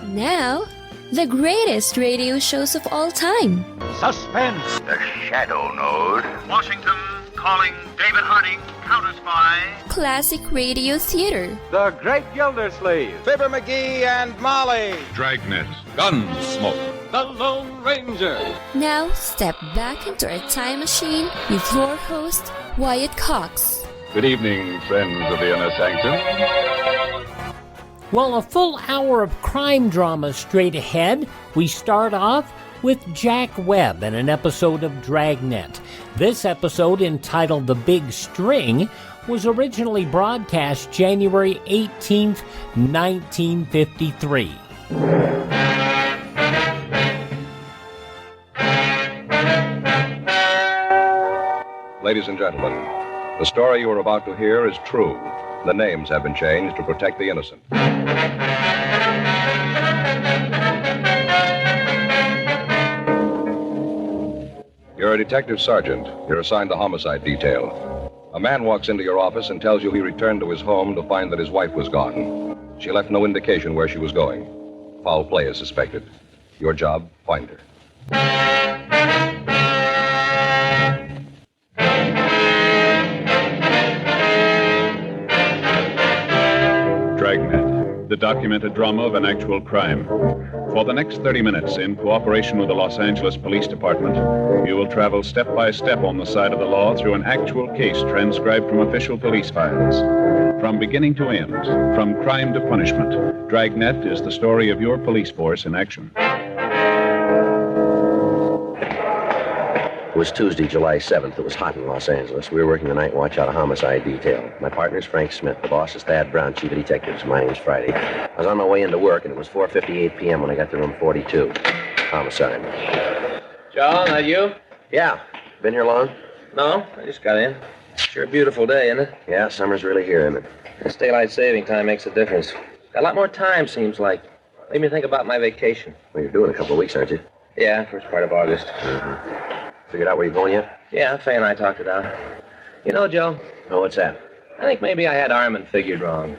Now, the greatest radio shows of all time. Suspense. The Shadow Node. Washington calling David Harding, counter-spy. Classic radio theater. The Great Gildersleeve. Fibber McGee and Molly. Dragnet. Gunsmoke. The Lone Ranger. Now, step back into a time machine with your host, Wyatt Cox. Good evening, friends of the Inner Sanctum. Well, a full hour of crime drama straight ahead. We start off with Jack Webb and an episode of Dragnet. This episode, entitled The Big String, was originally broadcast January 18th, 1953. Ladies and gentlemen, the story you are about to hear is true. The names have been changed to protect the innocent. You're a detective sergeant. You're assigned to homicide detail. A man walks into your office and tells you he returned to his home to find that his wife was gone. She left no indication where she was going. Foul play is suspected. Your job, find her. Dragnet, the documented drama of an actual crime. For the next 30 minutes, in cooperation with the Los Angeles Police Department, you will travel step by step on the side of the law through an actual case transcribed from official police files. From beginning to end, from crime to punishment, Dragnet is the story of your police force in action. It was Tuesday, July 7th. It was hot in Los Angeles. We were working the night watch out of homicide detail. My partner's Frank Smith. The boss is Thad Brown, chief of detectives. My name's Friday. I was on my way into work, and it was 4:58 p.m. when I got to room 42. Homicide. John, that you? Yeah. Been here long? No, I just got in. Sure a beautiful day, isn't it? Yeah, summer's really here, isn't it? This daylight saving time makes a difference. Got a lot more time, seems like. Made me think about my vacation. Well, you're doing a couple of weeks, aren't you? Yeah, first part of August. Figured out where you're going yet? Yeah, Fay and I talked it out. You know, Joe, Oh, what's that? I think maybe I had Armin figured wrong.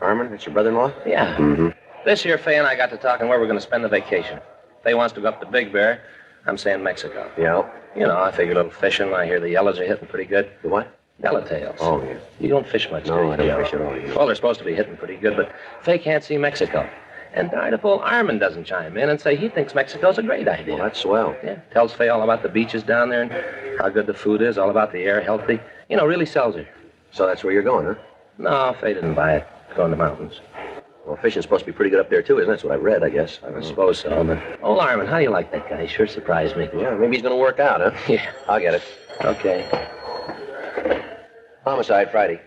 Armin? That's your brother-in-law? Yeah. Mm-hmm. This year, Fay and I got to talking where we're going to spend the vacation. Fay wants to go up to Big Bear. I'm saying Mexico. Yeah. You know, I figure a little fishing. I hear the yellows are hitting pretty good. The what? Yellowtails. Oh, yeah. You don't fish much, do No, you, I don't Joe? fish at all. Well, they're supposed to be hitting pretty good, but Fay can't see Mexico. And darn if old Armin doesn't chime in and say he thinks Mexico's a great idea. Well, that's swell. Yeah, tells Fay all about the beaches down there and how good the food is, all about the air, healthy. You know, really sells her. So that's where you're going, huh? No, Fay didn't buy it. Going to the mountains. Well, fishing's supposed to be pretty good up there, too, isn't it? That's what I read, I guess. I suppose so, but... Old Armin, how do you like that guy? He sure surprised me. Yeah, maybe he's going to work out, huh? Yeah. I'll get it. Okay. Homicide, Friday.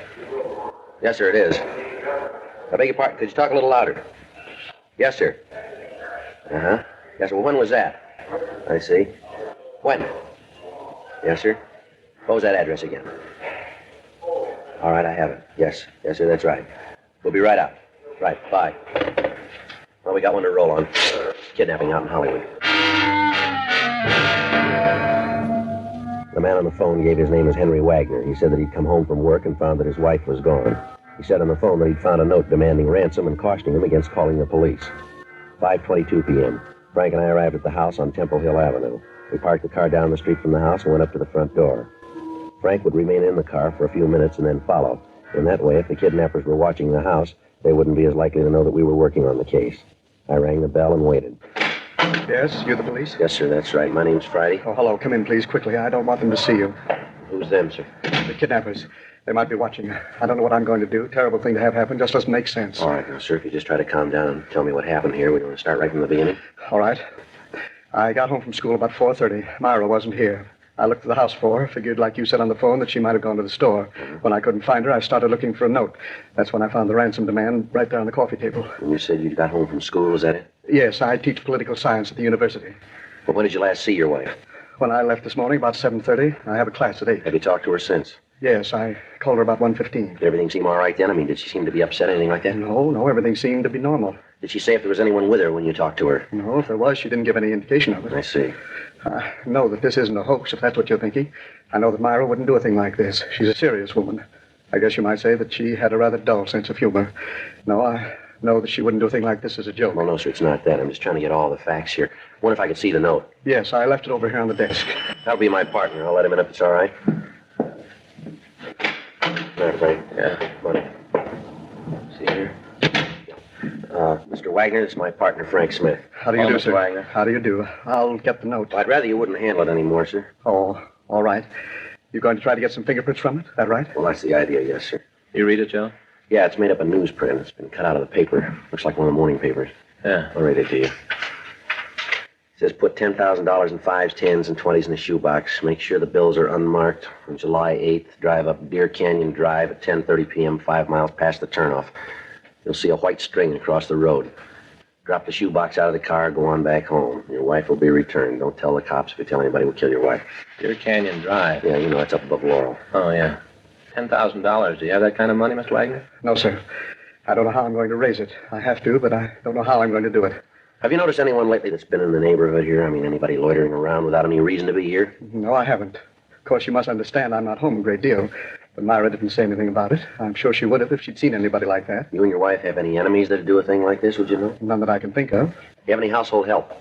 Yes, sir, it is. I beg your pardon. Could you talk a little louder? Yes, sir. Uh-huh. Yes, sir. Well, when was that? I see. When? Yes, sir. What was that address again? All right, I have it. Yes. Yes, sir, that's right. We'll be right out. Right, bye. Well, we got one to roll on. Kidnapping out in Hollywood. The man on the phone gave his name as Henry Wagner. He said that he'd come home from work and found that his wife was gone. He said on the phone that he'd found a note demanding ransom and cautioning him against calling the police. 5:22 p.m. Frank and I arrived at the house on Temple Hill Avenue. We parked the car down the street from the house and went up to the front door. Frank would remain in the car for a few minutes and then follow. In that way, if the kidnappers were watching the house, they wouldn't be as likely to know that we were working on the case. I rang the bell and waited. Yes, you're the police? Yes, sir, that's right. My name's Friday. Oh, hello. Come in, please, quickly. I don't want them to see you. Who's them, sir? The kidnappers. They might be watching. I don't know what I'm going to do. Terrible thing to have happen. Just doesn't make sense. All right, now, sir, if you just try to calm down and tell me what happened here. We want to start right from the beginning. All right. I got home from school about 4:30. Myra wasn't here. I looked at the house for her. Figured, like you said on the phone, that she might have gone to the store. When I couldn't find her, I started looking for a note. That's when I found the ransom demand right there on the coffee table. And you said you got home from school, is that it? Yes, I teach political science at the university. Well, when did you last see your wife? When I left this morning, about 7:30, I have a class at 8. Have you talked to her since? Yes, I called her about 1:15. Did everything seem all right then? I mean, did she seem to be upset, anything like that? No, everything seemed to be normal. Did she say if there was anyone with her when you talked to her? No, if there was, she didn't give any indication of it. I see. I know that this isn't a hoax, if that's what you're thinking. I know that Myra wouldn't do a thing like this. She's a serious woman. I guess you might say that she had a rather dull sense of humor. No, know that she wouldn't do a thing like this as a joke. Well, no, sir, it's not that. I'm just trying to get all the facts here. Wonder if I could see the note. Yes, I left it over here on the desk. That'll be my partner. I'll let him in if it's all right. There, Frank. Yeah. Money. See here. Mr. Wagner, this is my partner, Frank Smith. How do you do, Mr. sir? Wagner. How do you do? I'll get the note. Well, I'd rather you wouldn't handle it anymore, sir. Oh, all right. You're going to try to get some fingerprints from it? Is that right? Well, that's the idea, yes, sir. You read it, Joe? Yeah, it's made up of newsprint. It's been cut out of the paper. Looks like one of the morning papers. Yeah. I'll read it to you. It says put $10,000 in 5s, 10s, and 20s in the shoebox. Make sure the bills are unmarked. On July 8th, drive up Deer Canyon Drive at 10:30 p.m., 5 miles past the turnoff. You'll see a white string across the road. Drop the shoebox out of the car, go on back home. Your wife will be returned. Don't tell the cops. If you tell anybody, we'll kill your wife. Deer Canyon Drive. Yeah, you know, it's up above Laurel. Oh, yeah. $10,000. Do you have that kind of money, Mr. Wagner? No, sir. I don't know how I'm going to raise it. I have to, but I don't know how I'm going to do it. Have you noticed anyone lately that's been in the neighborhood here? I mean, anybody loitering around without any reason to be here? No, I haven't. Of course, you must understand I'm not home a great deal. But Myra didn't say anything about it. I'm sure she would have if she'd seen anybody like that. You and your wife have any enemies that'd do a thing like this, would you know? None that I can think of. You have any household help?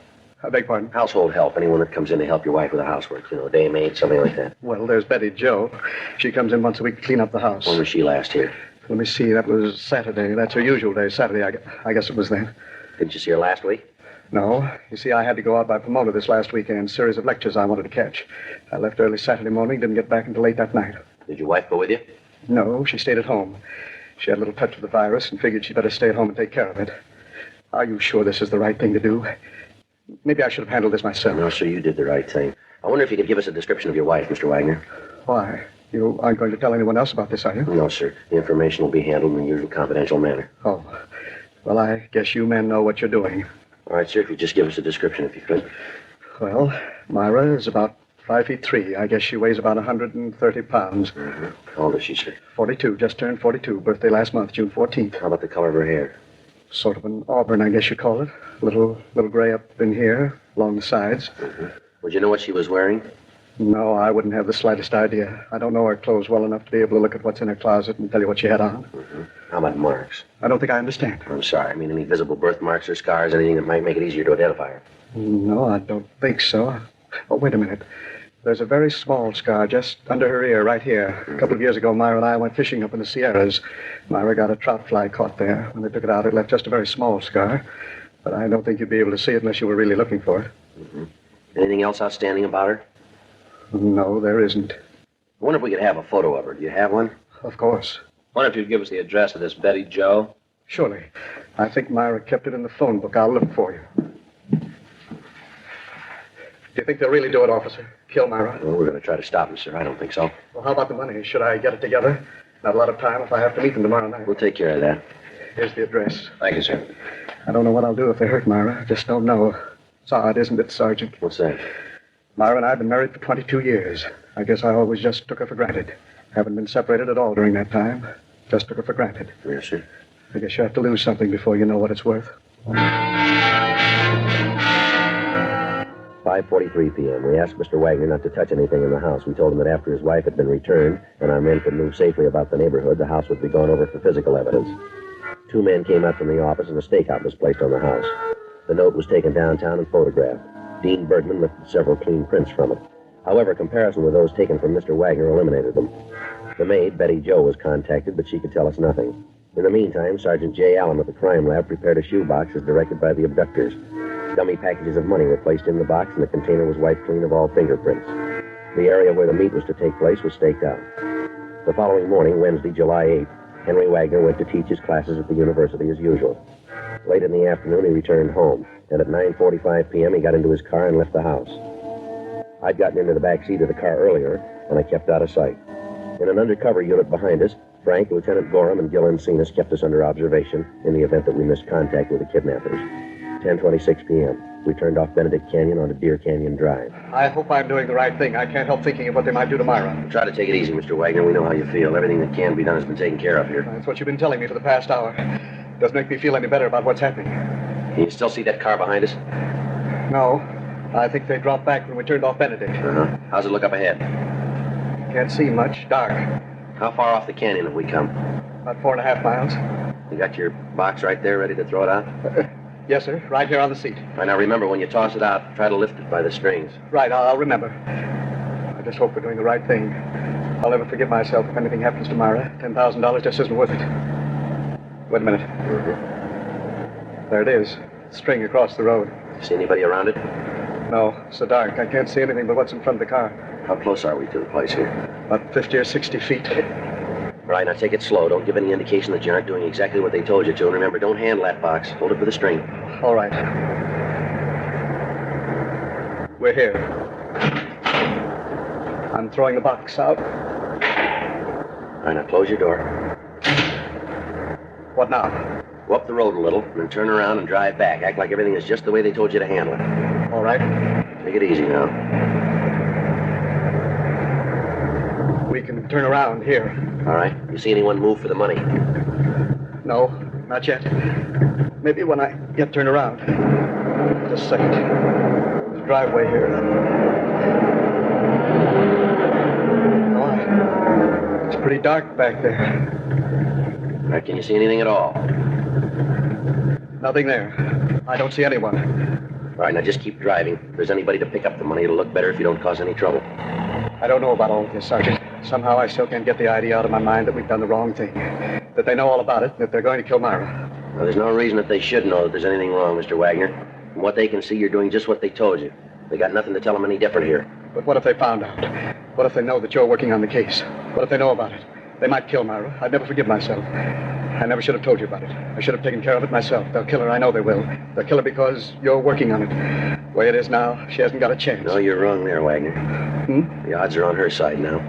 I beg pardon? Household help. Anyone that comes in to help your wife with the housework. You know, a day maid, something like that. Well, there's Betty Jo. She comes in once a week to clean up the house. When was she last here? Let me see. That was Saturday. That's her usual day, Saturday. I guess it was then. Didn't you see her last week? No. You see, I had to go out by Pomona this last weekend. Series of lectures I wanted to catch. I left early Saturday morning, didn't get back until late that night. Did your wife go with you? No, she stayed at home. She had a little touch of the virus and figured she'd better stay at home and take care of it. Are you sure this is the right thing to do? Maybe I should have handled this myself. No, sir, you did the right thing. I wonder if you could give us a description of your wife, Mr. Wagner. Why? You aren't going to tell anyone else about this, are you? No, sir. The information will be handled in the usual confidential manner. Oh. Well, I guess you men know what you're doing. All right, sir, if you'd just give us a description, if you could. Well, Myra is about 5'3". I guess she weighs about 130 pounds. Mm-hmm. How old is she, sir? 42. Just turned 42. Birthday last month, June 14th. How about the color of her hair? Sort of an auburn, I guess you call it. Little gray up in here, along the sides. Mm-hmm. Would you know what she was wearing? No, I wouldn't have the slightest idea. I don't know her clothes well enough to be able to look at what's in her closet and tell you what she had on. Mm-hmm. How about marks? I don't think I understand. I'm sorry. I mean, any visible birthmarks or scars, anything that might make it easier to identify her? No, I don't think so. Oh, wait a minute. There's a very small scar just under her ear right here. A couple of years ago, Myra and I went fishing up in the Sierras. Myra got a trout fly caught there. When they took it out, it left just a very small scar. But I don't think you'd be able to see it unless you were really looking for it. Mm-hmm. Anything else outstanding about her? No, there isn't. I wonder if we could have a photo of her. Do you have one? Of course. I wonder if you'd give us the address of this Betty Jo. Surely. I think Myra kept it in the phone book. I'll look for you. Do you think they'll really do it, officer? Kill Myra? Well, we're going to try to stop them, sir. I don't think so. Well, how about the money? Should I get it together? Not a lot of time if I have to meet them tomorrow night. We'll take care of that. Here's the address. Thank you, sir. I don't know what I'll do if they hurt Myra. I just don't know. It's odd, isn't it, Sergeant? What's that? Myra and I have been married for 22 years. I guess I always just took her for granted. Haven't been separated at all during that time. Just took her for granted. Yes, sir. I guess you have to lose something before you know what it's worth. 5:43 p.m. We asked Mr. Wagner not to touch anything in the house. We told him that after his wife had been returned and our men could move safely about the neighborhood, the house would be gone over for physical evidence. 2 men came out from the office and a stakeout was placed on the house. The note was taken downtown and photographed. Dean Bergman lifted several clean prints from it. However, comparison with those taken from Mr. Wagner eliminated them. The maid, Betty Jo, was contacted, but she could tell us nothing. In the meantime, Sergeant J. Allen of the crime lab prepared a shoebox as directed by the abductors. Dummy packages of money were placed in the box, and the container was wiped clean of all fingerprints. The area where the meet was to take place was staked out. The following morning, Wednesday, July 8th, Henry Wagner went to teach his classes at the university as usual. Late in the afternoon, he returned home, and at 9:45 p.m., he got into his car and left the house. I'd gotten into the back seat of the car earlier, and I kept out of sight. In an undercover unit behind us, Frank, Lieutenant Gorham, and Gil Encinas kept us under observation in the event that we missed contact with the kidnappers. 10:26 p.m. We turned off Benedict Canyon onto Deer Canyon Drive. I hope I'm doing the right thing. I can't help thinking of what they might do to Myra. Try to take it easy, Mr. Wagner. We know how you feel. Everything that can be done has been taken care of here. That's what you've been telling me for the past hour. Doesn't make me feel any better about what's happening. Can you still see that car behind us? No. I think they dropped back when we turned off Benedict. Uh-huh. How's it look up ahead? Can't see much. Dark. How far off the canyon have we come? About 4.5 miles. Think You got your box right there ready to throw it out? Yes, sir. Right here on the seat. All right, now remember, when you toss it out, try to lift it by the strings. Right, I'll remember. I just hope we're doing the right thing. I'll never forgive myself if anything happens to Myra. $10,000 just isn't worth it. Wait a minute. There it is. String across the road. See anybody around it? No, it's so dark. I can't see anything but what's in front of the car. How close are we to the place here? About 50 or 60 feet. All right, now take it slow. Don't give any indication that you aren't doing exactly what they told you to. And remember, don't handle that box. Hold it with a string. All right. We're here. I'm throwing the box out. All right, now close your door. What now? Go up the road a little, and then turn around and drive back. Act like everything is just the way they told you to handle it. All right. Take it easy now. We can turn around here. All right. You see anyone move for the money? No, not yet. Maybe when I get turned around. Just a second. There's a driveway here. Oh, it's pretty dark back there. All right, can you see anything at all? Nothing there. I don't see anyone. All right, now just keep driving. If there's anybody to pick up the money, it'll look better if you don't cause any trouble. I don't know about all of this, Sergeant. Somehow I still can't get the idea out of my mind that we've done the wrong thing. That they know all about it, and that they're going to kill Myra. Well, there's no reason that they should know that there's anything wrong, Mr. Wagner. From what they can see, you're doing just what they told you. They got nothing to tell them any different here. But what if they found out? What if they know that you're working on the case? What if they know about it? They might kill Myra. I'd never forgive myself. I never should have told you about it. I should have taken care of it myself. They'll kill her. I know they will. They'll kill her because you're working on it. The way it is now, she hasn't got a chance. No, you're wrong there, Wagner. The odds are on her side now.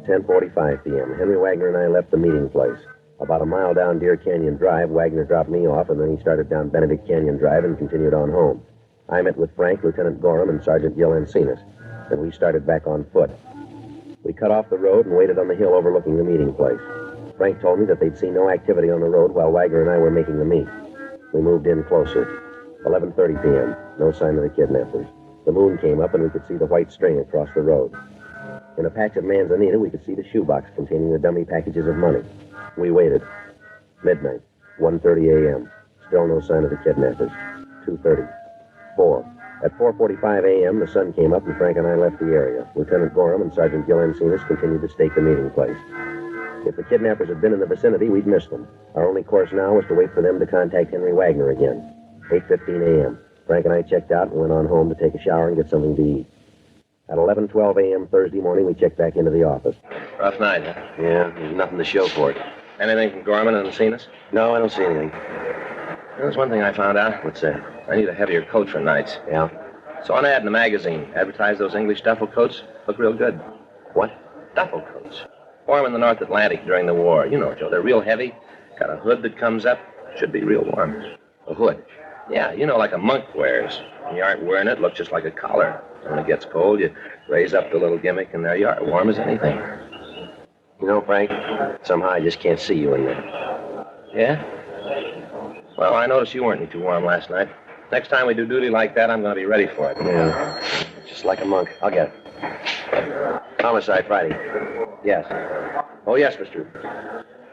10:45 p.m. Henry Wagner and I left the meeting place. About a mile down Deer Canyon Drive, Wagner dropped me off, and then he started down Benedict Canyon Drive and continued on home. I met with Frank, Lieutenant Gorham, and Sergeant Gil Encinas. Then we started back on foot. We cut off the road and waited on the hill overlooking the meeting place. Frank told me that they'd seen no activity on the road while Wagner and I were making the meet. We moved in closer. 11:30 p.m. No sign of the kidnappers. The moon came up and we could see the white string across the road. In a patch of manzanita, we could see the shoebox containing the dummy packages of money. We waited. Midnight. 1:30 a.m. Still no sign of the kidnappers. 2:30. 4. At 4:45 a.m., the sun came up and Frank and I left the area. Lieutenant Gorham and Sergeant Gil Encinas continued to stake the meeting place. If the kidnappers had been in the vicinity, we'd missed them. Our only course now was to wait for them to contact Henry Wagner again. 8:15 a.m. Frank and I checked out and went on home to take a shower and get something to eat. At 11:12 a.m. Thursday morning, we checked back into the office. Rough night, huh? Yeah, there's nothing to show for it. Anything from Gorman and Encinas? No, I don't see anything. There's one thing I found out. What's that? I need a heavier coat for nights. Yeah? Saw an ad in the magazine. Advertised those English duffel coats. Look real good. What? Duffel coats. Wore them in the North Atlantic during the war. You know, Joe, they're real heavy. Got a hood that comes up. Should be real warm. A hood? Yeah, you know, like a monk wears. When you aren't wearing it, looks just like a collar. When it gets cold, you raise up the little gimmick, and there you are, warm as anything. You know, Frank, somehow I just can't see you in there. Yeah? Well, I noticed you weren't any too warm last night. Next time we do duty like that, I'm going to be ready for it. Yeah, just like a monk. I'll get it. Homicide Friday. Yes. Oh, yes, mister.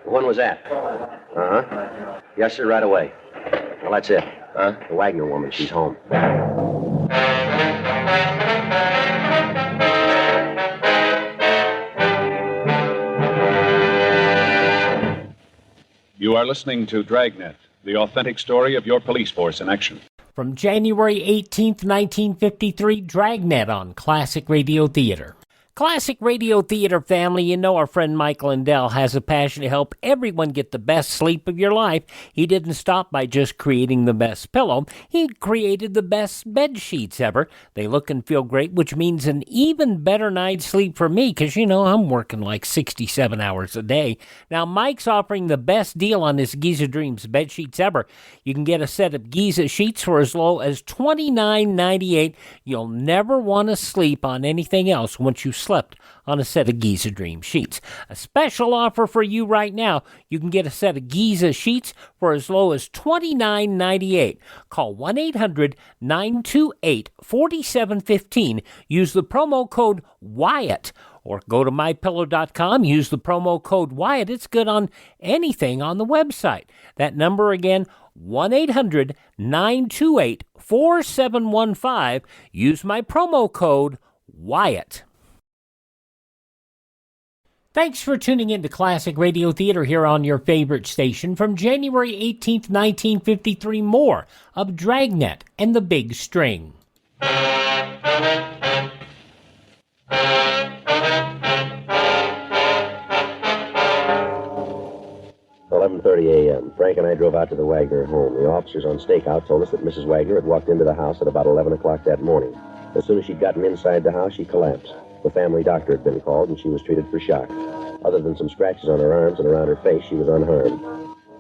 When was that? Uh-huh. Yes, sir, right away. Well, that's it. Huh? The Wagner woman, she's home. You are listening to Dragnet, the authentic story of your police force in action. From January 18th, 1953, Dragnet on Classic Radio Theater. Classic Radio Theater family, you know our friend Mike Lindell has a passion to help everyone get the best sleep of your life. He didn't stop by just creating the best pillow. He created the best bed sheets ever. They look and feel great, which means an even better night's sleep for me, because, you know, I'm working like 67 hours a day. Now, Mike's offering the best deal on his Giza Dreams bed sheets ever. You can get a set of Giza sheets for as low as $29.98. You'll never want to sleep on anything else once you slept on a set of Giza Dream sheets. A special offer for you right now. You can get a set of Giza sheets for as low as $29.98. Call 1-800-928-4715. Use the promo code Wyatt. or go to mypillow.com, use the promo code Wyatt. It's good on anything on the website. That number again, 1-800-928-4715. Use my promo code Wyatt. Thanks for tuning in to Classic Radio Theater here on your favorite station. From January 18th, 1953, more of Dragnet and the Big String. 11:30 a.m. Frank and I drove out to the Wagner home. The officers on stakeout told us that Mrs. Wagner had walked into the house at about 11 o'clock that morning. As soon as she'd gotten inside the house, she collapsed. The family doctor had been called, and she was treated for shock. Other than some scratches on her arms and around her face, she was unharmed.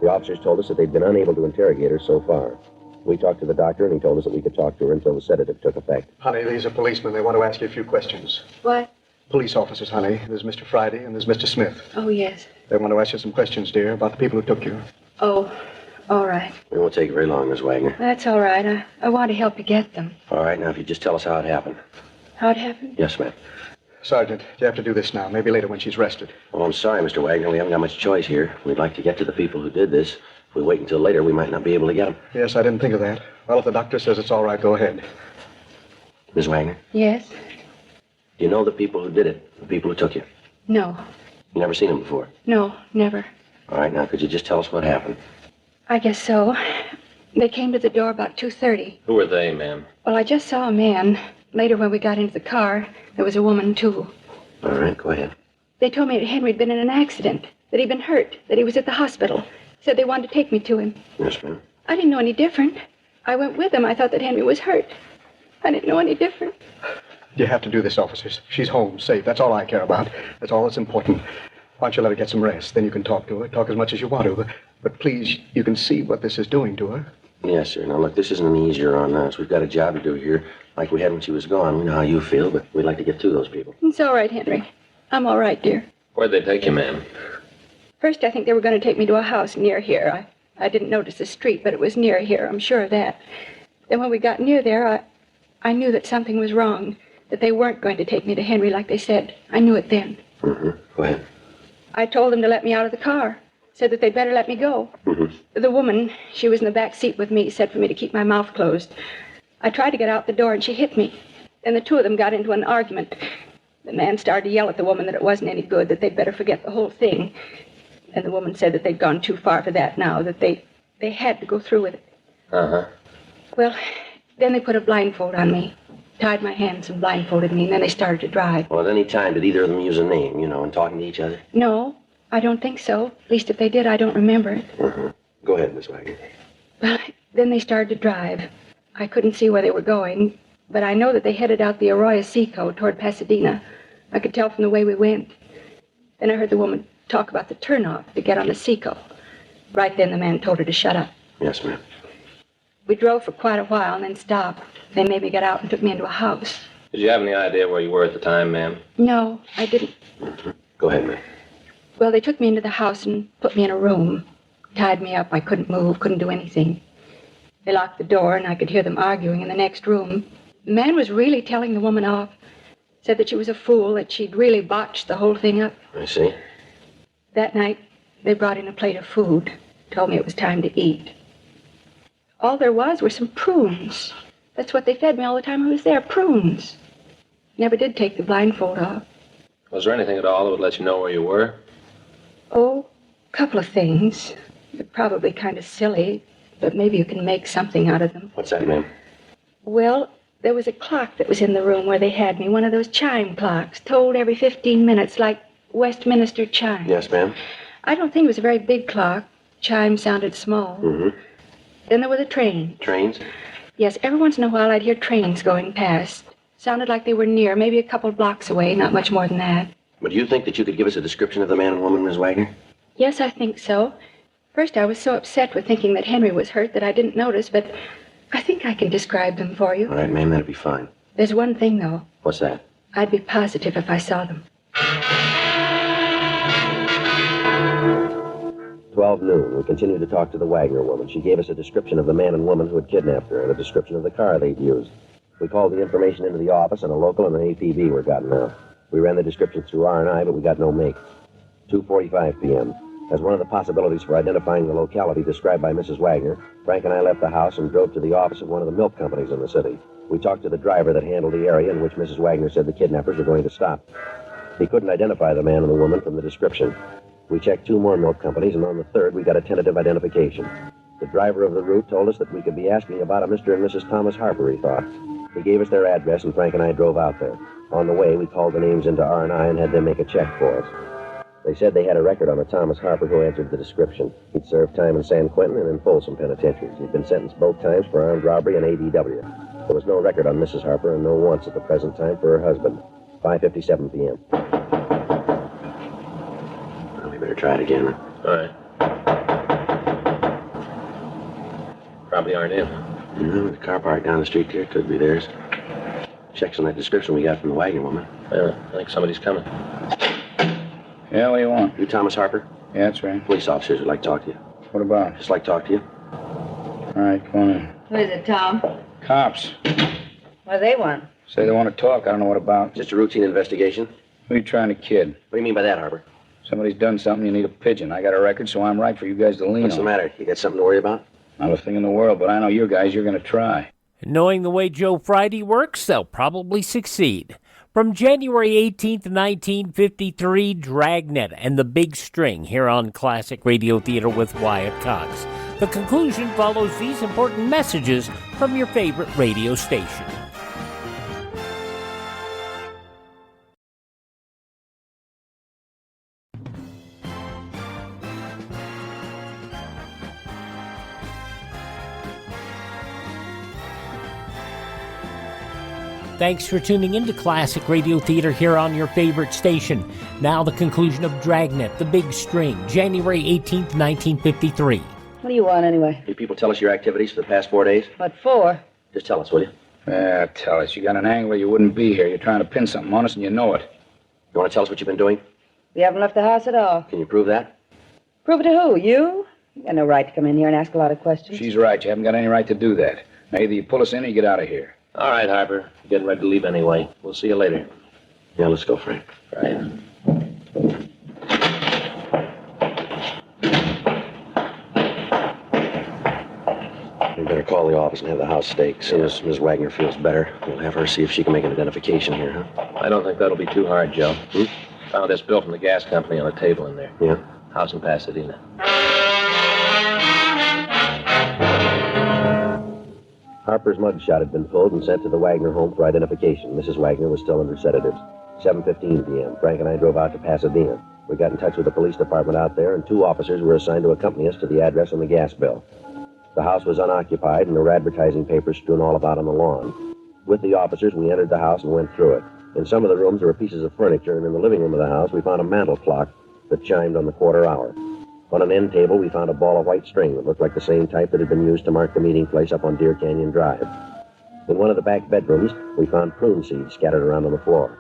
The officers told us that they'd been unable to interrogate her so far. We talked to the doctor, and he told us that we could talk to her until the sedative took effect. Honey, these are policemen. They want to ask you a few questions. What? Police officers, honey. There's Mr. Friday and there's Mr. Smith. Oh, yes. They want to ask you some questions, dear, about the people who took you. Oh, all right. It won't take very long, Miss Wagner. That's all right. I want to help you get them. All right, now if you just tell us how it happened. How it happened? Yes, ma'am. Sergeant, you have to do this now. Maybe later when she's rested. Oh, I'm sorry, Mr. Wagner. We haven't got much choice here. We'd like to get to the people who did this. If we wait until later, we might not be able to get them. Yes, I didn't think of that. Well, if the doctor says it's all right, go ahead. Miss Wagner, Yes? do you know the people who did it? The people who took you? No. You never seen them before? No, never. All right, now, could you just tell us what happened? I guess so. They came to the door about 2:30. Who were they, ma'am? Well, I just saw a man. Later, when we got into the car, there was a woman, too. All right, go ahead. They told me that Henry'd been in an accident, that he'd been hurt, that he was at the hospital. Said they wanted to take me to him. Yes, ma'am. I didn't know any different. I went with them. I thought that Henry was hurt. I didn't know any different. You have to do this, officers. She's home, safe. That's all I care about. That's all that's important. Why don't you let her get some rest? Then you can talk to her. Talk as much as you want to. But please, you can see what this is doing to her. Yes, sir. Now, look, this isn't an easier on us. We've got a job to do here, like we had when she was gone. We know how you feel, but we'd like to get to those people. It's all right, Henry. I'm all right, dear. Where'd they take you, ma'am? First, I think they were going to take me to a house near here. I didn't notice the street, but it was near here. I'm sure of that. Then when we got near there, I knew that something was wrong, that they weren't going to take me to Henry like they said. I knew it then. Mm-hmm. Go ahead. I told them to let me out of the car. Said that they'd better let me go. Mm-hmm. The woman, she was in the back seat with me, said for me to keep my mouth closed. I tried to get out the door, and she hit me. Then the two of them got into an argument. The man started to yell at the woman that it wasn't any good, that they'd better forget the whole thing. And the woman said that they'd gone too far for that now, that they had to go through with it. Uh-huh. Well, then they put a blindfold on me, tied my hands and blindfolded me, and then they started to drive. Well, at any time, did either of them use a name, in talking to each other? No, I don't think so. At least if they did, I don't remember it. Mm-hmm. Go ahead, Miss Wagner. Well, then they started to drive. I couldn't see where they were going, but I know that they headed out the Arroyo Seco toward Pasadena. I could tell from the way we went. Then I heard the woman talk about the turnoff to get on the Seco. Right then the man told her to shut up. Yes, ma'am. We drove for quite a while and then stopped. They made me get out and took me into a house. Did you have any idea where you were at the time, ma'am? No, I didn't. Mm-hmm. Go ahead, ma'am. Well, they took me into the house and put me in a room. Tied me up. I couldn't move, couldn't do anything. They locked the door and I could hear them arguing in the next room. The man was really telling the woman off. Said that she was a fool, that she'd really botched the whole thing up. I see. That night, they brought in a plate of food. Told me it was time to eat. All there was were some prunes. That's what they fed me all the time I was there, prunes. Never did take the blindfold off. Was there anything at all that would let you know where you were? Oh, a couple of things. They're probably kind of silly, but maybe you can make something out of them. What's that, ma'am? Well, there was a clock that was in the room where they had me, one of those chime clocks, tolled every 15 minutes, like Westminster chimes. Yes, ma'am. I don't think it was a very big clock. Chimes sounded small. Mm-hmm. Then there were the trains. Trains? Yes, every once in a while I'd hear trains going past. Sounded like they were near, maybe a couple blocks away, not much more than that. But do you think that you could give us a description of the man and woman, Miss Wagner? Yes, I think so. First, I was so upset with thinking that Henry was hurt that I didn't notice, but I think I can describe them for you. All right, ma'am, that'd be fine. There's one thing, though. What's that? I'd be positive if I saw them. 12 noon. We continued to talk to the Wagner woman. She gave us a description of the man and woman who had kidnapped her and a description of the car they'd used. We called the information into the office, and a local and an APB were gotten out. We ran the description through R&I, but we got no make. 2:45 p.m. As one of the possibilities for identifying the locality described by Mrs. Wagner, Frank and I left the house and drove to the office of one of the milk companies in the city. We talked to the driver that handled the area in which Mrs. Wagner said the kidnappers were going to stop. He couldn't identify the man and the woman from the description. We checked 2 more milk companies, and on the 3rd, we got a tentative identification. The driver of the route told us that we could be asking about a Mr. and Mrs. Thomas Harper, he thought. He gave us their address, and Frank and I drove out there. On the way, we called the names into R&I and had them make a check for us. They said they had a record on a Thomas Harper who answered the description. He'd served time in San Quentin and in Folsom penitentiaries. He'd been sentenced both times for armed robbery and ADW. There was no record on Mrs. Harper and no wants at the present time for her husband. 5:57 p.m. Well, we better try it again. All right. Probably aren't in. No, the car parked down the street here could be theirs. Checks on that description we got from the Wagner woman. Yeah, I think somebody's coming. Yeah, what do you want? You Thomas Harper? Yeah, that's right. Police officers would like to talk to you. What about? Just like to talk to you. All right, come on in. Who is it, Tom? Cops. What do they want? Say they want to talk. I don't know what about. Just a routine investigation. Who are you trying to kid? What do you mean by that, Harper? Somebody's done something, you need a pigeon. I got a record, so I'm right for you guys to lean What's the on. matter? You got something to worry about? Not a thing in the world, but I know you guys, you're going to try. Knowing the way Joe Friday works, they'll probably succeed. From January 18th, 1953, Dragnet and the Big String here on Classic Radio Theater with Wyatt Cox. The conclusion follows these important messages from your favorite radio station. Thanks for tuning in to Classic Radio Theater here on your favorite station. Now the conclusion of Dragnet, the Big String, January 18th, 1953. What do you want, anyway? You people tell us your activities for the past 4 days? What for? Just tell us, will you? Yeah, tell us. You got an angle or you wouldn't be here. You're trying to pin something on us and you know it. You want to tell us what you've been doing? We haven't left the house at all. Can you prove that? Prove it to who? You? You got no right to come in here and ask a lot of questions. She's right. You haven't got any right to do that. Now, either you pull us in or you get out of here. All right, Harper. Getting ready to leave anyway. We'll see you later. Yeah, let's go, Frank. Right. We better call the office and have the house staked. As soon as Ms. Wagner feels better, we'll have her see if she can make an identification here, huh? I don't think that'll be too hard, Joe. Found this bill from the gas company on a table in there. Yeah? House in Pasadena. Harper's mugshot had been pulled and sent to the Wagner home for identification. Mrs. Wagner was still under sedatives. 7:15 p.m. Frank and I drove out to Pasadena. We got in touch with the police department out there, and 2 officers were assigned to accompany us to the address on the gas bill. The house was unoccupied, and there were advertising papers strewn all about on the lawn. With the officers, we entered the house and went through it. In some of the rooms, there were pieces of furniture, and in the living room of the house, we found a mantel clock that chimed on the quarter hour. On an end table, we found a ball of white string that looked like the same type that had been used to mark the meeting place up on Deer Canyon Drive. In one of the back bedrooms, we found prune seeds scattered around on the floor.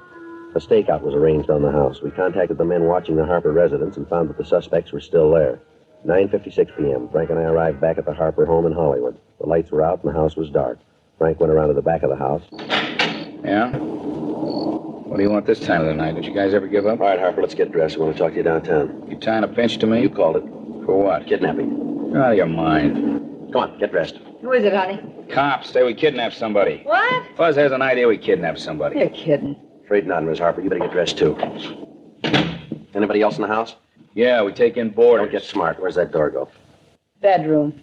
A stakeout was arranged on the house. We contacted the men watching the Harper residence and found that the suspects were still there. 9:56 p.m. Frank and I arrived back at the Harper home in Hollywood. The lights were out and the house was dark. Frank went around to the back of the house. Yeah? What do you want this time of the night? Did you guys ever give up? All right, Harper, let's get dressed. I want to talk to you downtown. You tying a pinch to me? You called it. For what? Kidnapping. You're out of your mind. Come on, get dressed. Who is it, honey? Cops say we kidnapped somebody. What? Fuzz has an idea we kidnapped somebody. You're kidding. Afraid not, Miss Harper. You better get dressed, too. Anybody else in the house? Yeah, we take in boarders. Don't get smart. Where's that door go? Bedroom.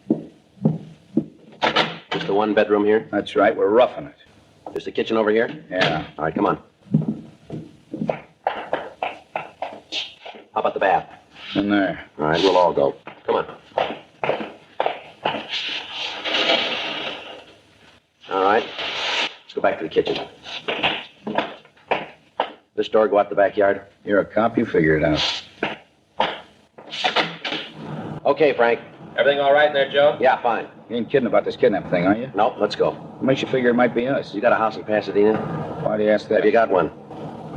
Just the one bedroom here? That's right. We're roughing it. Just the kitchen over here? Yeah. All right, come on. How about the bath? In there. All right, we'll all go. Come on. All right. Let's go back to the kitchen. This door go out the backyard? You're a cop. You figure it out. Okay, Frank. Everything all right in there, Joe? Yeah, fine. You ain't kidding about this kidnap thing, are you? No, let's go. What makes you figure it might be us? You got a house in Pasadena? Why do you ask that? Have you got one?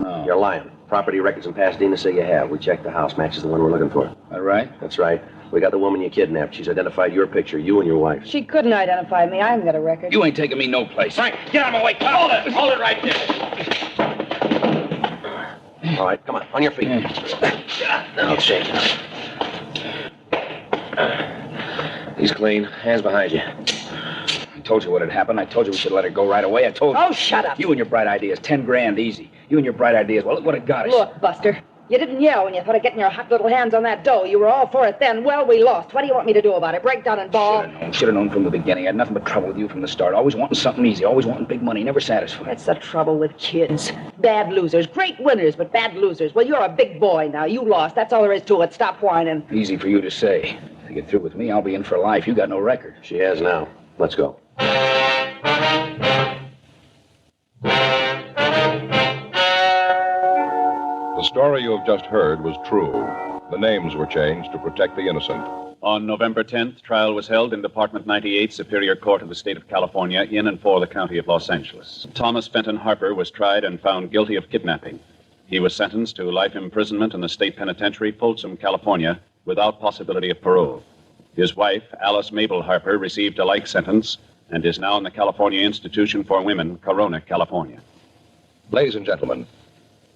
No. You're lying. Property records in Pasadena say you have. We checked the house. Matches the one we're looking for. That right? That's right. We got the woman you kidnapped. She's identified your picture, you and your wife. She couldn't identify me. I haven't got a record. You ain't taking me no place. Frank, get out of my way. Hold it right there. All right, come on your feet. Now, shake. He's clean. Hands behind you. I told you what had happened. I told you we should let her go right away. I told you. Oh, shut up. You and your bright ideas. 10 grand easy. You and your bright ideas. Well, look what it got us. Look, Buster, you didn't yell when you thought of getting your hot little hands on that dough. You were all for it then. Well, we lost. What do you want me to do about it? Break down and bawl? Should have known from the beginning. I had nothing but trouble with you from the start. Always wanting something easy. Always wanting big money. Never satisfied. That's the trouble with kids. Bad losers. Great winners, but bad losers. Well, you're a big boy now. You lost. That's all there is to it. Stop whining. Easy for you to say. If you get through with me, I'll be in for life. You got no record. She has now. Let's go. The story you have just heard was true. The names were changed to protect the innocent. On November 10th, trial was held in Department 98, Superior Court of the State of California, in and for the County of Los Angeles. Thomas Fenton Harper was tried and found guilty of kidnapping. He was sentenced to life imprisonment in the state penitentiary, Folsom, California, without possibility of parole. His wife, Alice Mabel Harper, received a like sentence and is now in the California Institution for Women, Corona, California. Ladies and gentlemen,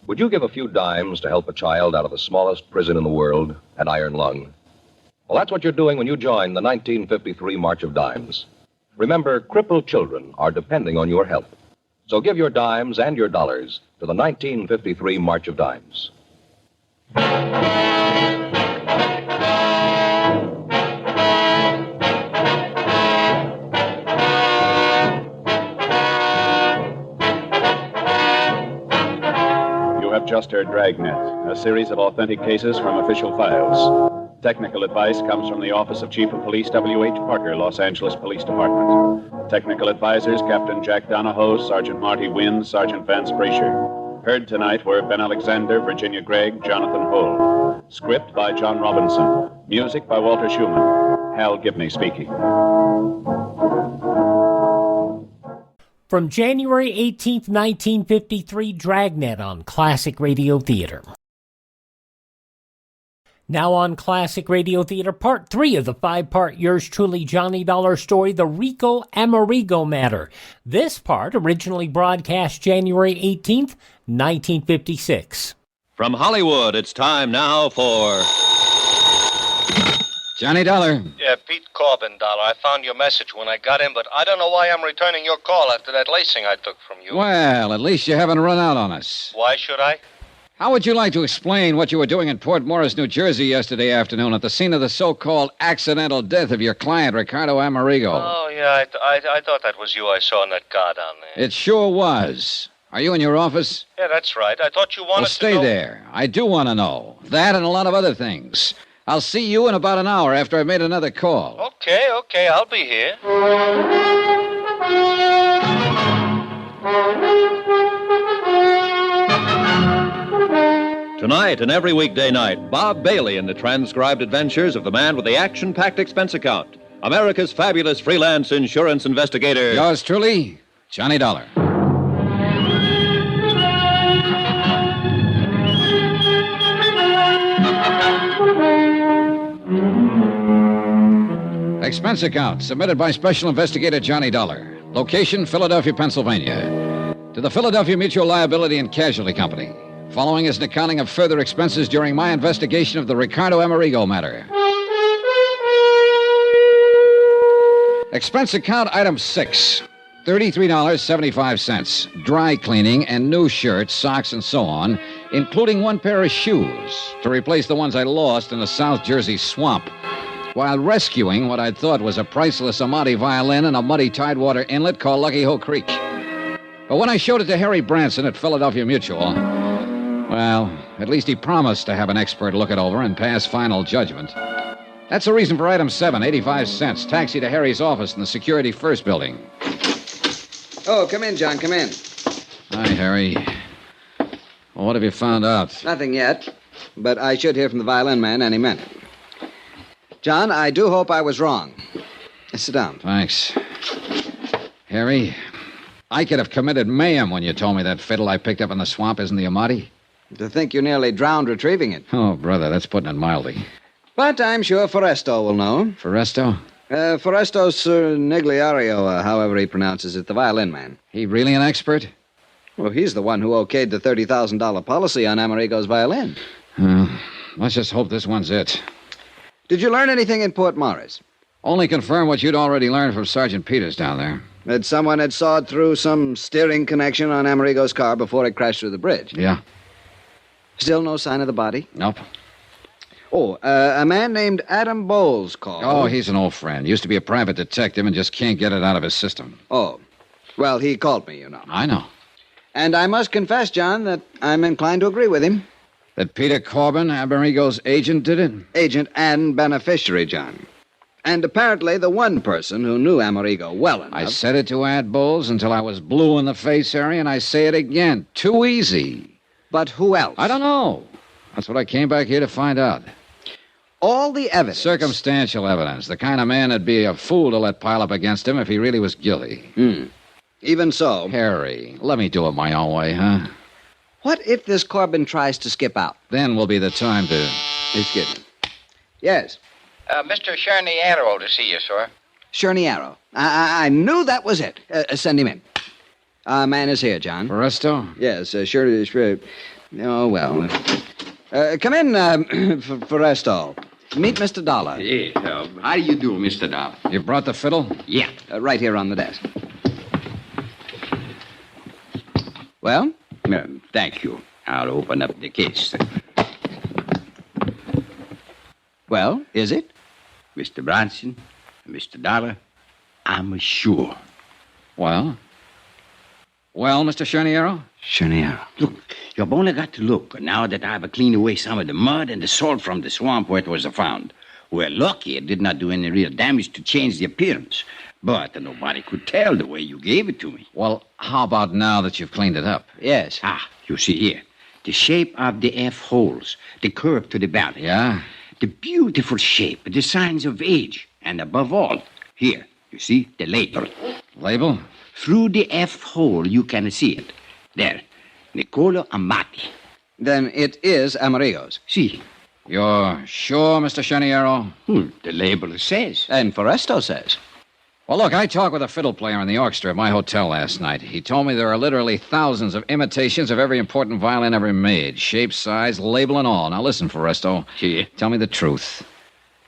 would you give a few dimes to help a child out of the smallest prison in the world, an iron lung? Well, that's what you're doing when you join the 1953 March of Dimes. Remember, crippled children are depending on your help. So give your dimes and your dollars to the 1953 March of Dimes. You have just heard Dragnet, a series of authentic cases from official files. Technical advice comes from the Office of Chief of Police W.H. Parker, Los Angeles Police Department. Technical advisors Captain Jack Donahoe, Sergeant Marty Wynn, Sergeant Vance Brasher. Heard tonight were Ben Alexander, Virginia Gregg, Jonathan Hull. Script by John Robinson. Music by Walter Schumann. Hal Gibney speaking. From January 18th, 1953, Dragnet on Classic Radio Theater. Now on Classic Radio Theater, Part 3 of the 5-part Yours Truly Johnny Dollar story, The Ricardo Amerigo Matter. This part originally broadcast January 18th, 1956. From Hollywood, it's time now for... Johnny Dollar. Yeah, Pete Corbin, Dollar. I found your message when I got in, but I don't know why I'm returning your call after that lacing I took from you. Well, at least you haven't run out on us. Why should I? How would you like to explain what you were doing in Port Morris, New Jersey yesterday afternoon at the scene of the so-called accidental death of your client, Ricardo Amerigo? Oh, yeah, I thought that was you I saw in that car down there. It sure was. Are you in your office? Yeah, that's right. I thought you wanted Well, stay to know... there. I do want to know. That and a lot of other things. I'll see you in about an hour after I've made another call. Okay, I'll be here. Tonight and every weekday night, Bob Bailey in the transcribed adventures of the man with the action-packed expense account, America's fabulous freelance insurance investigator. Yours truly, Johnny Dollar. Expense account submitted by Special Investigator Johnny Dollar. Location, Philadelphia, Pennsylvania. To the Philadelphia Mutual Liability and Casualty Company. Following is an accounting of further expenses during my investigation of the Ricardo Amerigo matter. Expense account item 6. $33.75. Dry cleaning and new shirts, socks, and so on, including one pair of shoes to replace the ones I lost in the South Jersey swamp while rescuing what I thought was a priceless Amati violin in a muddy tidewater inlet called Lucky Hoe Creek. But when I showed it to Harry Branson at Philadelphia Mutual, well, at least he promised to have an expert look it over and pass final judgment. That's the reason for item 7, 85 cents. Taxi to Harry's office in the Security First building. Oh, come in, John, come in. Hi, Harry. Well, what have you found out? Nothing yet, but I should hear from the violin man any minute. John, I do hope I was wrong. Sit down. Thanks. Harry, I could have committed mayhem when you told me that fiddle I picked up in the swamp isn't the Amati. To think you nearly drowned retrieving it. Oh, brother, that's putting it mildly. But I'm sure Foresto will know. Foresto? Foresto Nigliario, however he pronounces it, the violin man. He really an expert? Well, he's the one who okayed the $30,000 policy on Amerigo's violin. Let's just hope this one's it. Did you learn anything in Port Morris? Only confirm what you'd already learned from Sergeant Peters down there. That someone had sawed through some steering connection on Amerigo's car before it crashed through the bridge. Yeah. Still no sign of the body? Nope. Oh, a man named Adam Bowles called. Oh, he's an old friend. Used to be a private detective and just can't get it out of his system. Oh. Well, he called me, you know. I know. And I must confess, John, that I'm inclined to agree with him. That Peter Corbin, Amerigo's agent, did it? Agent and beneficiary, John. And apparently the one person who knew Amerigo well enough. I said it to Ad Bowles until I was blue in the face, Harry, and I say it again. Too easy. But who else? I don't know. That's what I came back here to find out. All the evidence. Circumstantial evidence. The kind of man that'd be a fool to let pile up against him if he really was guilty. Even so. Harry, let me do it my own way, huh? What if this Corbin tries to skip out? Then will be the time to... Excuse me. Yes. Mr. Charniero to see you, sir. Charniero. I knew that was it. Send him in. Man is here, John. Foresto? Yes, sure. Oh, well. Come in, Foresto. Meet Mr. Dollar. Yes, how do you do, Mr. Dollar? You brought the fiddle? Yeah. Right here on the desk. Well? Thank you. I'll open up the case. Well, is it? Mr. Bronson, Mr. Dollar, I'm sure. Well? Well, Mr. Charniero? Charniero, look, you've only got to look now that I've cleaned away some of the mud and the salt from the swamp where it was found. We're lucky it did not do any real damage to change the appearance. But nobody could tell the way you gave it to me. Well, how about now that you've cleaned it up? Yes. You see here. The shape of the F holes, the curve to the ballot. Yeah? The beautiful shape, the signs of age, and above all, here, you see, the label. Label? Through the F hole, you can see it. There, Niccolo Amati. Then it is Amerigo's. See. You're sure, Mr. Charniero? The label says. And Foresto says. Well, look, I talked with a fiddle player in the orchestra at my hotel last night. He told me there are literally thousands of imitations of every important violin ever made. Shape, size, label, and all. Now listen, Foresto. Yeah. Tell me the truth.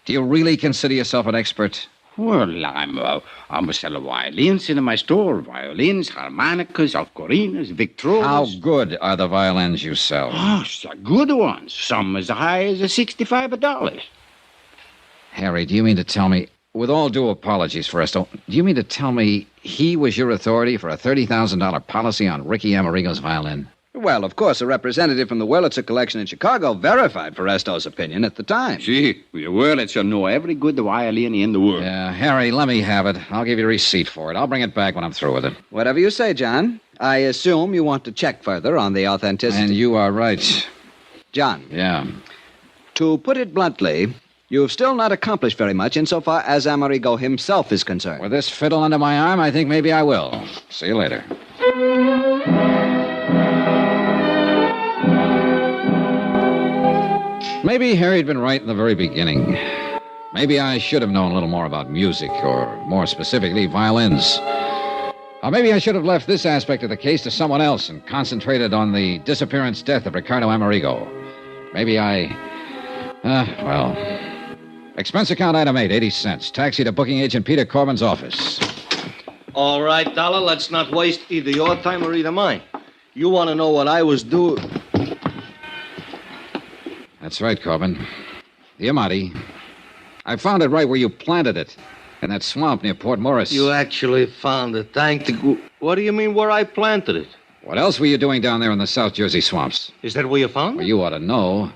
Do you really consider yourself an expert? Well, I'm a seller of violins in my store. Violins, harmonicas, ocarinas, victrolas. How good are the violins you sell? Oh, so good ones. Some as high as $65. Harry, do you mean to tell me... With all due apologies, Foresto, do you mean to tell me he was your authority for a $30,000 policy on Ricky Amerigo's violin? Well, of course, a representative from the Wurlitzer collection in Chicago verified Foresto's opinion at the time. See, the Wurlitzer know every good violin in the world. Yeah, Harry, let me have it. I'll give you a receipt for it. I'll bring it back when I'm through with it. Whatever you say, John. I assume you want to check further on the authenticity. And you are right. John. Yeah. To put it bluntly... You've still not accomplished very much insofar as Amerigo himself is concerned. With this fiddle under my arm, I think maybe I will. See you later. Maybe Harry'd been right in the very beginning. Maybe I should have known a little more about music, or more specifically, violins. Or maybe I should have left this aspect of the case to someone else and concentrated on the disappearance death of Ricardo Amerigo. Maybe well... Expense account item 8, 80 cents. Taxi to booking agent Peter Corbin's office. All right, Dollar, let's not waste either your time or either mine. You want to know what I was doing? That's right, Corbin. The Amati. I found it right where you planted it. In that swamp near Port Morris. You actually found it. Thank the... What do you mean where I planted it? What else were you doing down there in the South Jersey swamps? Is that where you found it? Well, you ought to know.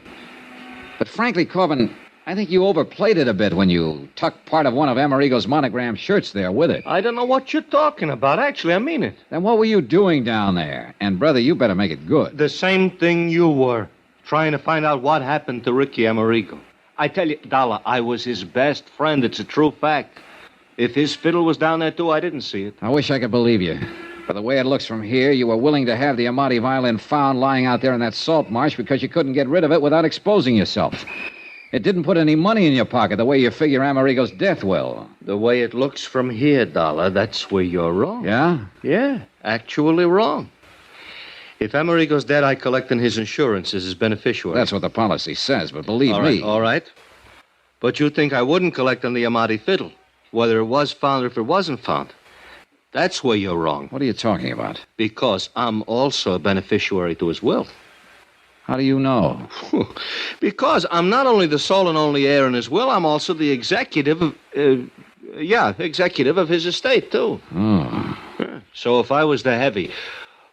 But frankly, Corbin... I think you overplayed it a bit when you tucked part of one of Amerigo's monogram shirts there with it. I don't know what you're talking about. Actually, I mean it. Then what were you doing down there? And, brother, you better make it good. The same thing you were. Trying to find out what happened to Ricky Amerigo. I tell you, Dollar, I was his best friend. It's a true fact. If his fiddle was down there, too, I didn't see it. I wish I could believe you. For the way it looks from here, you were willing to have the Amati violin found lying out there in that salt marsh because you couldn't get rid of it without exposing yourself. It didn't put any money in your pocket the way you figure Amerigo's death will. The way it looks from here, Dollar, that's where you're wrong. Yeah? Yeah, actually wrong. If Amerigo's dead, I collect on his insurance as his beneficiary. That's what the policy says, but believe All me... right, all right. But you think I wouldn't collect on the Amati fiddle, whether it was found or if it wasn't found. That's where you're wrong. What are you talking about? Because I'm also a beneficiary to his will. How do you know? Because I'm not only the sole and only heir in his will, I'm also the executive of... executive of his estate, too. Oh. So if I was the heavy,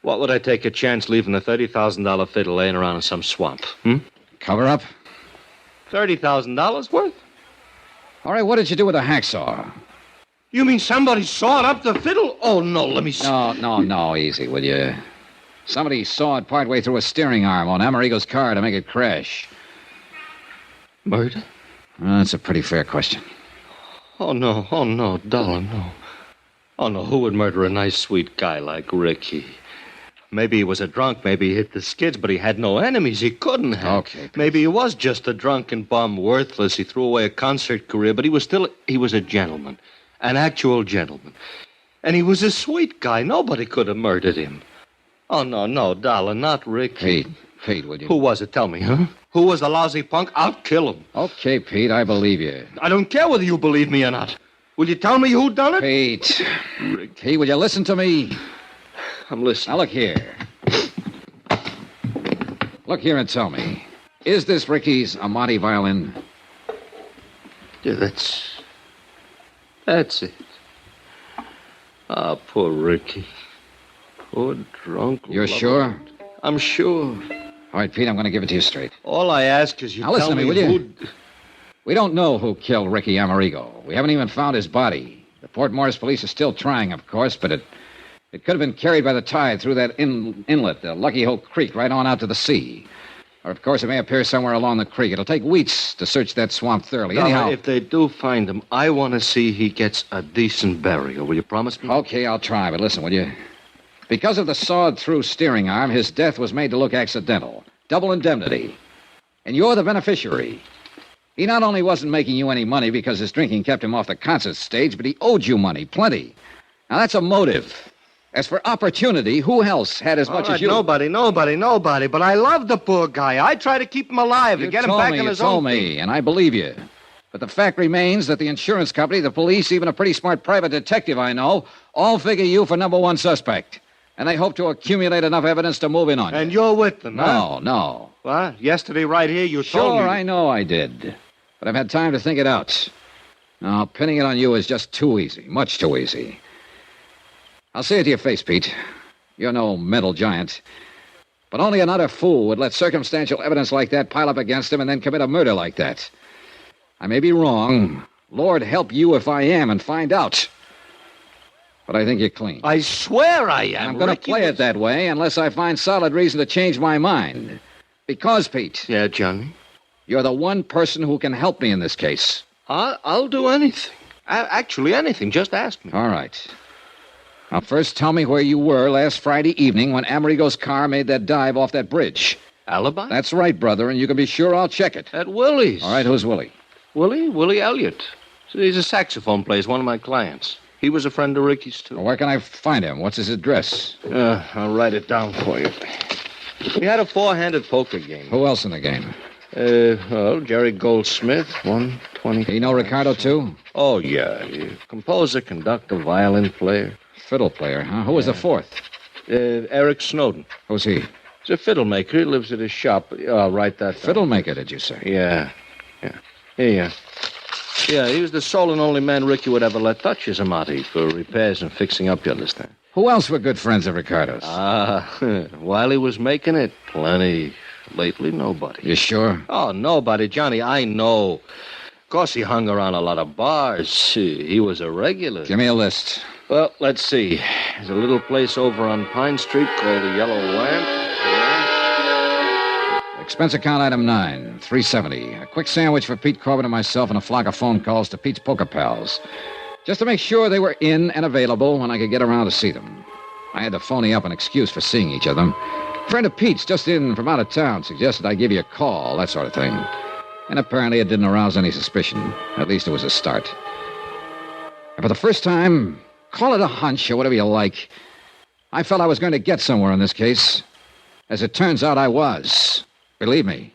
what would I take a chance leaving a $30,000 fiddle laying around in some swamp? Cover up? $30,000 worth? All right, what did you do with the hacksaw? You mean somebody sawed up the fiddle? Oh, no, let me see. No, easy, will you? Somebody sawed partway through a steering arm on Amerigo's car to make it crash. Murder? That's a pretty fair question. Oh, no, darling, no. Oh, no, who would murder a nice, sweet guy like Ricky? Maybe he was a drunk, maybe he hit the skids, but he had no enemies. He couldn't have. Okay. Maybe he was just a drunken bum, worthless. He threw away a concert career, but he was a gentleman. An actual gentleman. And he was a sweet guy. Nobody could have murdered him. Oh, no, darling, not Ricky. Pete, would you? Who was it? Tell me, huh? Who was the lousy punk? I'll kill him. Okay, Pete, I believe you. I don't care whether you believe me or not. Will you tell me who done it? Pete. Pete, will you listen to me? I'm listening. Now, look here. Look here and tell me. Is this Ricky's Amati violin? Yeah, that's it. Ah, poor Ricky. Poor drunk. You're sure? I'm sure. All right, Pete, I'm going to give it to you straight. All I ask is you now listen tell to me, will who... you? We don't know who killed Ricky Amerigo. We haven't even found his body. The Port Morris police are still trying, of course, but it could have been carried by the tide through that inlet, the Lucky Hole Creek, right on out to the sea. Or, of course, it may appear somewhere along the creek. It'll take weeks to search that swamp thoroughly. Dollar, Anyhow... if they do find him, I want to see he gets a decent burial. Will you promise me? Okay, I'll try, but listen, will you? Because of the sawed-through steering arm, his death was made to look accidental. Double indemnity. And you're the beneficiary. He not only wasn't making you any money because his drinking kept him off the concert stage, but he owed you money, plenty. Now, that's a motive. As for opportunity, who else had as much as you? Nobody. But I love the poor guy. I try to keep him alive, to get him back on his own feet. You told me, and I believe you. But the fact remains that the insurance company, the police, even a pretty smart private detective I know, all figure you for number one suspect. And they hope to accumulate enough evidence to move in on you. And you're with them, huh? No. What? Yesterday right here you told me... Sure, I know I did. But I've had time to think it out. Now, pinning it on you is just too easy. Much too easy. I'll say it to your face, Pete. You're no mental giant. But only an utter fool would let circumstantial evidence like that pile up against him and then commit a murder like that. I may be wrong. Lord help you if I am and find out. But I think you're clean. I swear I am. I'm going to play it that way unless I find solid reason to change my mind. Because, Pete. Yeah, Johnny? You're the one person who can help me in this case. I'll do anything. Actually, anything. Just ask me. All right. Now, first tell me where you were last Friday evening when Amerigo's car made that dive off that bridge. Alibi? That's right, brother, and you can be sure I'll check it. At Willie's. All right, who's Willie? Willie Elliott. He's a saxophone player, one of my clients. He was a friend of Ricky's, too. Well, where can I find him? What's his address? I'll write it down for you. We had a four-handed poker game. Who else in the game? Jerry Goldsmith, 120. You know Ricardo, too? Oh, yeah. Composer, conductor, violin player. Fiddle player, huh? Who was the fourth? Eric Snowden. Who's he? He's a fiddle maker. He lives at his shop. I'll write that down. Fiddle maker, did you say? Yeah. Yeah, he was the sole and only man Ricky would ever let touch his Amati for repairs and fixing up, you understand? Who else were good friends of Ricardo's? While he was making it, plenty. Lately, nobody. You sure? Oh, nobody, Johnny, I know. Of course, he hung around a lot of bars. He was a regular. Give me a list. Well, let's see. There's a little place over on Pine Street called the Yellow Lamp. Yeah. Expense account item 9, $370. A quick sandwich for Pete Corbin and myself and a flock of phone calls to Pete's poker pals. Just to make sure they were in and available when I could get around to see them. I had to phony up an excuse for seeing each of them. A friend of Pete's, just in from out of town, suggested I give you a call, that sort of thing. And apparently it didn't arouse any suspicion. At least it was a start. And for the first time, call it a hunch or whatever you like, I felt I was going to get somewhere in this case. As it turns out, I was. Believe me.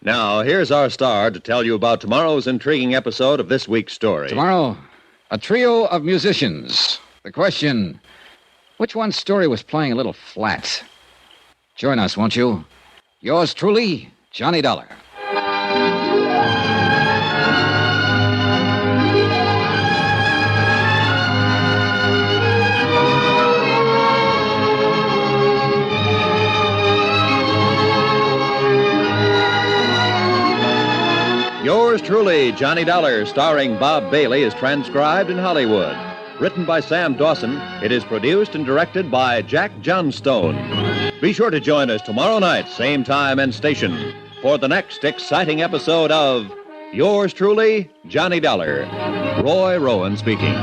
Now, here's our star to tell you about tomorrow's intriguing episode of this week's story. Tomorrow, a trio of musicians. The question, which one's story was playing a little flat? Join us, won't you? Yours truly, Johnny Dollar. Yours truly, Johnny Dollar, starring Bob Bailey, is transcribed in Hollywood. Written by Sam Dawson, it is produced and directed by Jack Johnstone. Be sure to join us tomorrow night, same time and station, for the next exciting episode of Yours truly, Johnny Dollar. Roy Rowan speaking.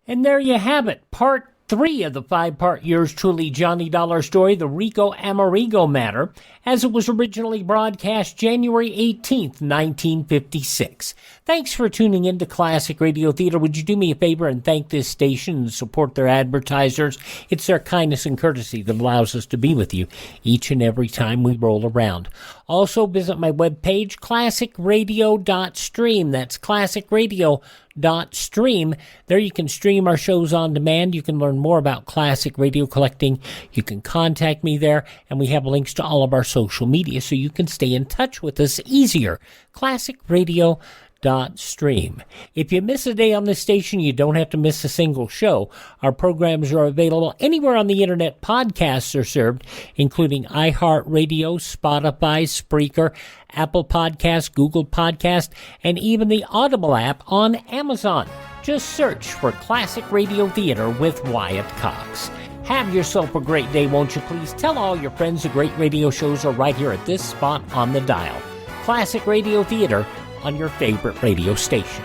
And there you have it, part 3 of the 5-part Yours truly, Johnny Dollar story, the Ricardo Amerigo Matter, as it was originally broadcast January 18th, 1956. Thanks for tuning in to Classic Radio Theater. Would you do me a favor and thank this station and support their advertisers? It's their kindness and courtesy that allows us to be with you each and every time we roll around. Also, visit my webpage, classicradio.stream. That's classicradio.stream. There you can stream our shows on demand. You can learn more about classic radio collecting. You can contact me there, and we have links to all of our social media so you can stay in touch with us easier. classicradio.stream. If you miss a day on this station, you don't have to miss a single show. Our programs are available anywhere on the internet podcasts are served, including iHeartRadio, Spotify, Spreaker, Apple Podcasts, Google Podcasts, and even the Audible app on Amazon. Just search for Classic Radio Theater with Wyatt Cox. Have yourself a great day, won't you please? Tell all your friends the great radio shows are right here at this spot on the dial. Classic Radio Theater on your favorite radio station.